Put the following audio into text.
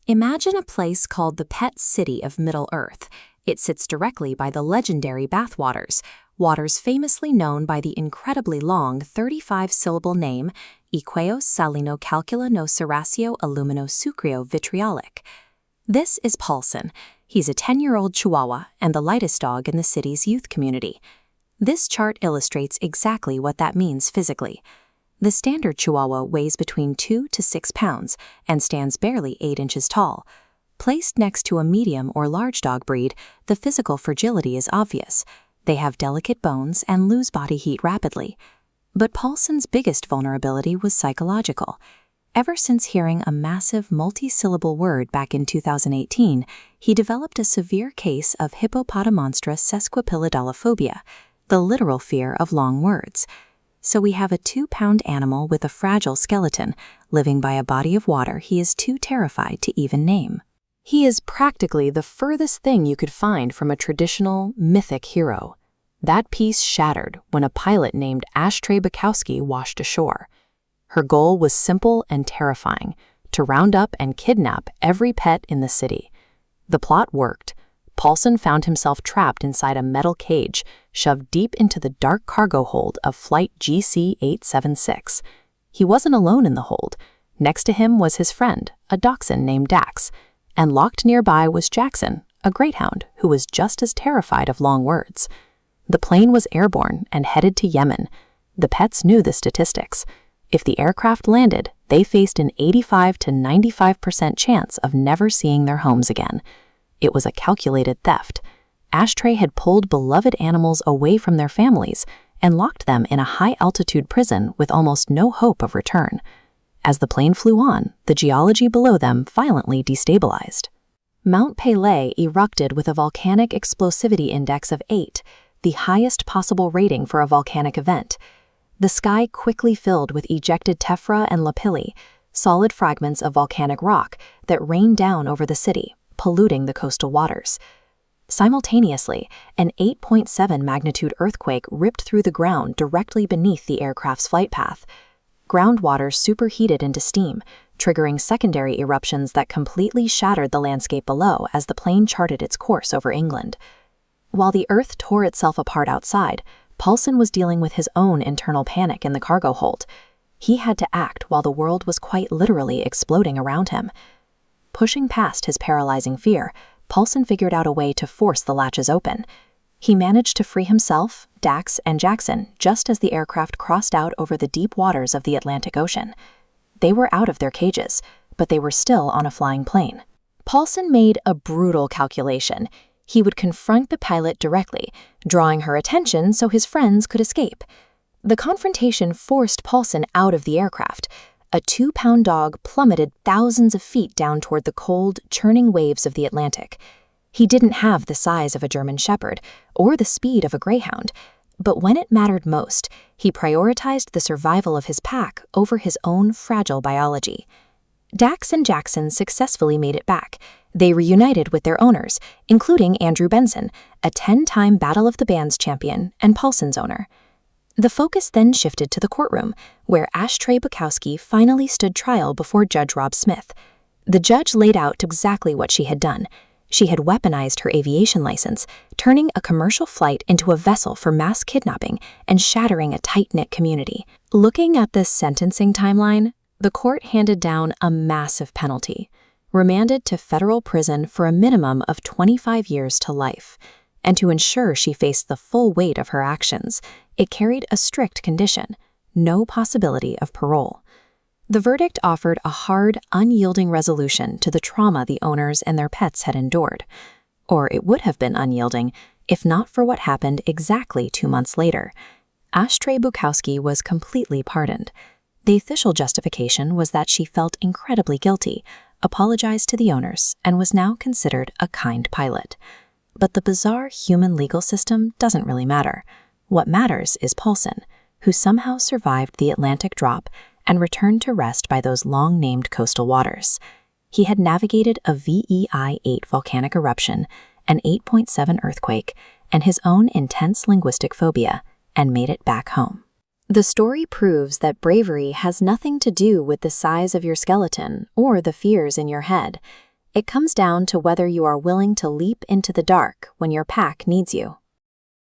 Imagine a place called the Pet City of Middle-earth. It sits directly by the legendary bathwaters, waters famously known by the incredibly long 35-syllable name Iqueos Salino Calcula no Serracio Alumino Sucrio Vitriolic. This is Paulsen. He's a 10-year-old Chihuahua and the lightest dog in the city's youth community. This chart illustrates exactly what that means physically. The standard Chihuahua weighs between 2 to 6 pounds and stands barely 8 inches tall. Placed next to a medium or large dog breed, the physical fragility is obvious. They have delicate bones and lose body heat rapidly. But Paulsen's biggest vulnerability was psychological. Ever since hearing a massive multi-syllable word back in 2018, he developed a severe case of hippopotamonstra sesquipilladolophobia, the literal fear of long words. So we have a 2-pound animal with a fragile skeleton, living by a body of water he is too terrified to even name. He is practically the furthest thing you could find from a traditional, mythic hero. That piece shattered when a pilot named Ashtray Bukowski washed ashore. Her goal was simple and terrifying: to round up and kidnap every pet in the city. The plot worked. Paulsen found himself trapped inside a metal cage, shoved deep into the dark cargo hold of Flight GC-876. He wasn't alone in the hold. Next to him was his friend, a dachshund named Dax, and locked nearby was Jackson, a greyhound who was just as terrified of long words. The plane was airborne and headed to Yemen. The pets knew the statistics. If the aircraft landed, they faced an 85 to 95% chance of never seeing their homes again. It was a calculated theft. Ashtray had pulled beloved animals away from their families and locked them in a high-altitude prison with almost no hope of return. As the plane flew on, the geology below them violently destabilized. Mount Pelée erupted with a volcanic explosivity index of 8, the highest possible rating for a volcanic event. The sky quickly filled with ejected tephra and lapilli, solid fragments of volcanic rock that rained down over the city, polluting the coastal waters. Simultaneously, an 8.7 magnitude earthquake ripped through the ground directly beneath the aircraft's flight path. Groundwater superheated into steam, triggering secondary eruptions that completely shattered the landscape below as the plane charted its course over England. While the earth tore itself apart outside, Paulsen was dealing with his own internal panic in the cargo hold. He had to act while the world was quite literally exploding around him. Pushing past his paralyzing fear, Paulsen figured out a way to force the latches open. He managed to free himself, Dax, and Jackson just as the aircraft crossed out over the deep waters of the Atlantic Ocean. They were out of their cages, but they were still on a flying plane. Paulsen made a brutal calculation. He would confront the pilot directly, drawing her attention so his friends could escape. The confrontation forced Paulsen out of the aircraft. A 2-pound dog plummeted thousands of feet down toward the cold, churning waves of the Atlantic. He didn't have the size of a German Shepherd or the speed of a greyhound, but when it mattered most, he prioritized the survival of his pack over his own fragile biology. Dax and Jackson successfully made it back. They reunited with their owners, including Andrew Benson, a 10-time Battle of the Bands champion and Paulsen's owner. The focus then shifted to the courtroom, where Ashtray Bukowski finally stood trial before Judge Rob Smith. The judge laid out exactly what she had done. She had weaponized her aviation license, turning a commercial flight into a vessel for mass kidnapping and shattering a tight-knit community. Looking at this sentencing timeline, the court handed down a massive penalty, remanded to federal prison for a minimum of 25 years to life. And to ensure she faced the full weight of her actions, it carried a strict condition: no possibility of parole. The verdict offered a hard, unyielding resolution to the trauma the owners and their pets had endured. Or it would have been unyielding if not for what happened exactly 2 months later. Ashtray Bukowski was completely pardoned. The official justification was that she felt incredibly guilty, apologized to the owners, and was now considered a kind pilot. But the bizarre human legal system doesn't really matter. What matters is Paulsen, who somehow survived the Atlantic drop and returned to rest by those long-named coastal waters. He had navigated a VEI-8 volcanic eruption, an 8.7 earthquake, and his own intense linguistic phobia, and made it back home. The story proves that bravery has nothing to do with the size of your skeleton or the fears in your head. It comes down to whether you are willing to leap into the dark when your pack needs you.